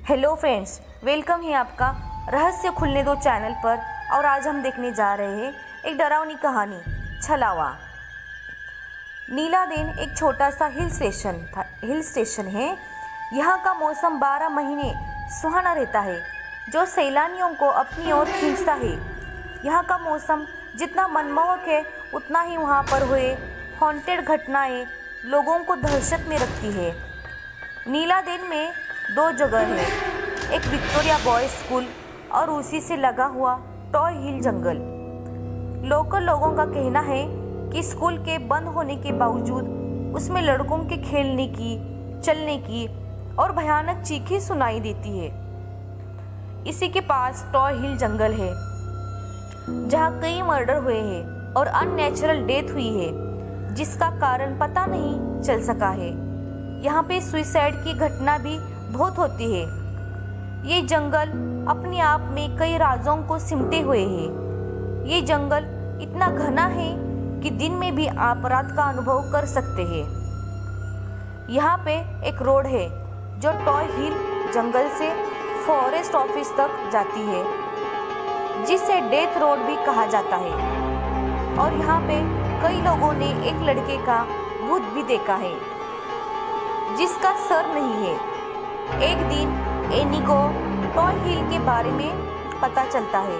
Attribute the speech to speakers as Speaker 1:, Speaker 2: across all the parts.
Speaker 1: Hello friends, welcome है आपका रहस्य खुलने दो चैनल पर। और आज हम देखने जा रहे हैं एक डरावनी कहानी, छलावा। नीला दिन एक छोटा सा हिल स्टेशन है। यहाँ का मौसम 12 महीने सुहाना रहता है, जो सैलानियों को अपनी ओर खींचता है। यहाँ का मौसम जितना मनमोहक है, उतना ही वहाँ पर हुए हॉन्टेड घटनाएं लोगों को दहशत में रखती है। नीला दिन में 2 जगह है, एक विक्टोरिया बॉयज स्कूल और उसी से लगा हुआ टॉय हिल जंगल। लोकल लोगों का कहना है कि स्कूल के बंद होने के बावजूद उसमें लड़कों के खेलने की, चलने की और भयानक चीखें सुनाई देती है। इसी के पास टॉय हिल जंगल है, जहाँ कई मर्डर हुए हैं और अननेचुरल डेथ हुई है, जिसका कारण पता नहीं चल सका है। यहाँ पे सुसाइड की घटना भी बहुत होती है। ये जंगल अपने आप में कई राजों को सिमटे हुए है। ये जंगल इतना घना है कि दिन में भी आप रात का अनुभव कर सकते हैं। यहाँ पे एक रोड है जो टॉय हिल जंगल से फॉरेस्ट ऑफिस तक जाती है, जिसे डेथ रोड भी कहा जाता है। और यहाँ पे कई लोगों ने एक लड़के का भूत भी देखा है, जिसका सर नहीं है। एक दिन एनी को टॉय हिल के बारे में पता चलता है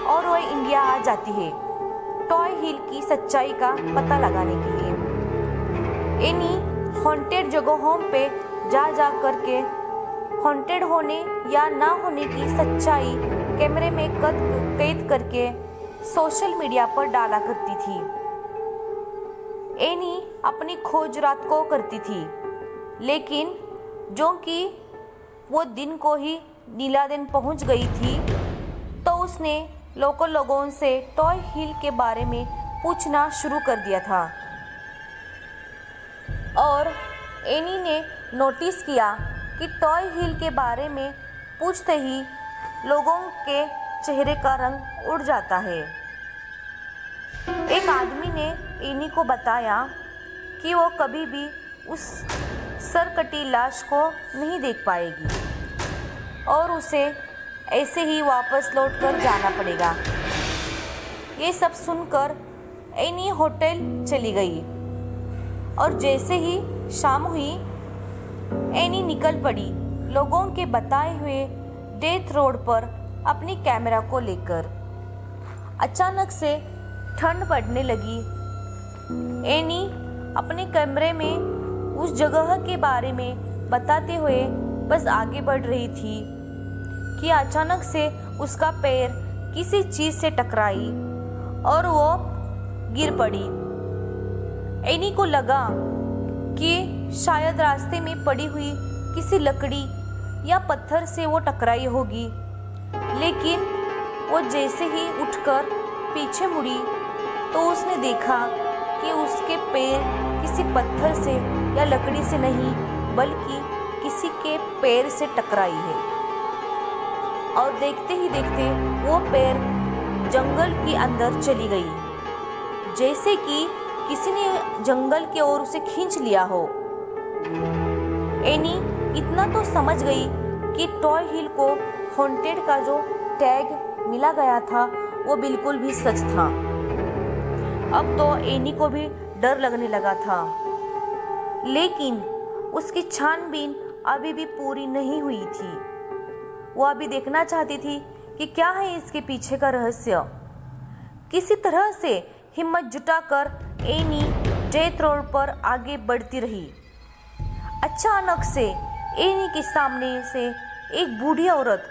Speaker 1: और वह इंडिया आ जाती है टॉय हिल की सच्चाई का पता लगाने के लिए। एनी हॉन्टेड जगहों पे जा करके हॉन्टेड होने या ना होने की सच्चाई कैमरे में कैद करके सोशल मीडिया पर डाला करती थी। एनी अपनी खोज रात को करती थी, लेकिन जो कि वो दिन को ही नीला दिन पहुंच गई थी, तो उसने लोकल लोगों से टॉय हिल के बारे में पूछना शुरू कर दिया था। और एनी ने नोटिस किया कि टॉय हिल के बारे में पूछते ही लोगों के चेहरे का रंग उड़ जाता है। एक आदमी ने एनी को बताया कि वो कभी भी उस सरकटी लाश को नहीं देख पाएगी और उसे ऐसे ही वापस लौटकर जाना पड़ेगा। ये सब सुनकर एनी होटल चली गई और जैसे ही शाम हुई, एनी निकल पड़ी लोगों के बताए हुए डेथ रोड पर अपनी कैमरा को लेकर। अचानक से ठंड पड़ने लगी। एनी अपने कैमरे में उस जगह के बारे में बताते हुए बस आगे बढ़ रही थी कि अचानक से उसका पैर किसी चीज से टकराई और वो गिर पड़ी। एनी को लगा कि शायद रास्ते में पड़ी हुई किसी लकड़ी या पत्थर से वो टकराई होगी, लेकिन वो जैसे ही उठकर पीछे मुड़ी तो उसने देखा कि उसके पैर किसी पत्थर से या लकड़ी से नहीं, बल्कि किसी के पैर से टकराई है। और देखते ही देखते वो पैर जंगल के अंदर चली गई, जैसे कि किसी ने जंगल की ओर उसे खींच लिया हो। एनी इतना तो समझ गई कि टॉय हिल को हॉन्टेड का जो टैग मिला गया था वो बिल्कुल भी सच था। अब तो एनी को भी डर लगने लगा था, लेकिन उसकी छानबीन अभी भी पूरी नहीं हुई थी। वो अभी देखना चाहती थी कि क्या है इसके पीछे का रहस्य। किसी तरह से हिम्मत जुटाकर एनी डेथ रोड पर आगे बढ़ती रही। अचानक से एनी के सामने से एक बूढ़ी औरत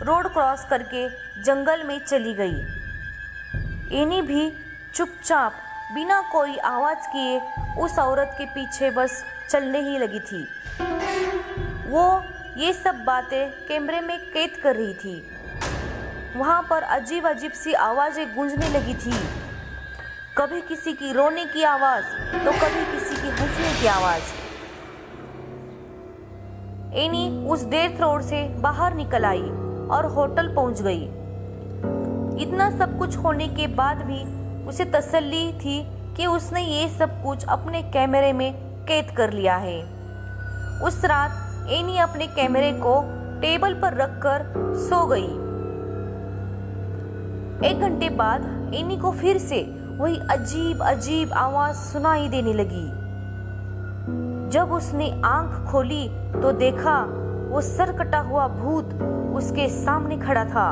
Speaker 1: रोड क्रॉस करके जंगल में चली गई। एनी भी चुपचाप बिना कोई आवाज़ किए उस औरत के पीछे बस चलने ही लगी थी। वो ये सब बातें कैमरे में कैद कर रही थी। वहाँ पर अजीब अजीब सी आवाज़ें गूंजने लगी थी, कभी किसी की रोने की आवाज़ तो कभी किसी की हंसने की आवाज़। एनी उस डेथ रोड से बाहर निकल आई और होटल पहुँच गई। इतना सब कुछ होने के बाद भी उसे तसल्ली थी कि उसने ये सब कुछ अपने कैमरे में कैद कर लिया है। उस रात एनी अपने कैमरे को टेबल पर रखकर सो गई। 1 घंटे बाद एनी को फिर से वही अजीब अजीब आवाज सुनाई देने लगी। जब उसने आंख खोली तो देखा वो सर कटा हुआ भूत उसके सामने खड़ा था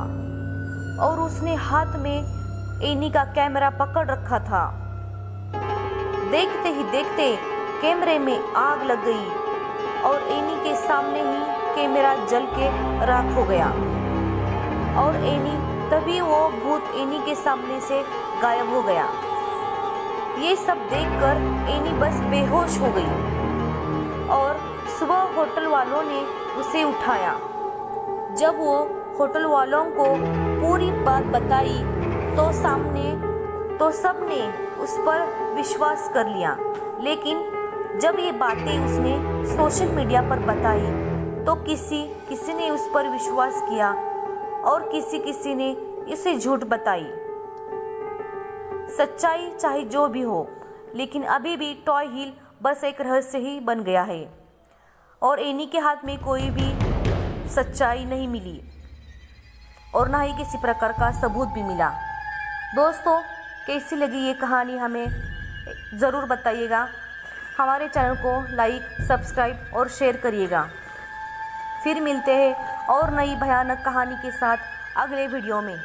Speaker 1: और उसने हाथ में एनी का कैमरा पकड़ रखा था। देखते ही देखते कैमरे में आग लग गई और एनी के सामने ही कैमरा जल के राख हो गया और एनी तभी वो भूत एनी के सामने से गायब हो गया। ये सब देखकर एनी बस बेहोश हो गई और सुबह होटल वालों ने उसे उठाया। जब वो होटल वालों को पूरी बात बताई तो सबने उस पर विश्वास कर लिया। लेकिन जब ये बातें उसने सोशल मीडिया पर बताई तो किसी ने उस पर विश्वास किया और किसी ने इसे झूठ बताई। सच्चाई चाहे जो भी हो, लेकिन अभी भी टॉय हिल बस एक रहस्य ही बन गया है और एनी के हाथ में कोई भी सच्चाई नहीं मिली और ना ही किसी प्रकार का सबूत भी मिला। दोस्तों, कैसी लगी ये कहानी हमें ज़रूर बताइएगा। हमारे चैनल को लाइक, सब्सक्राइब और शेयर करिएगा। फिर मिलते हैं और नई भयानक कहानी के साथ अगले वीडियो में।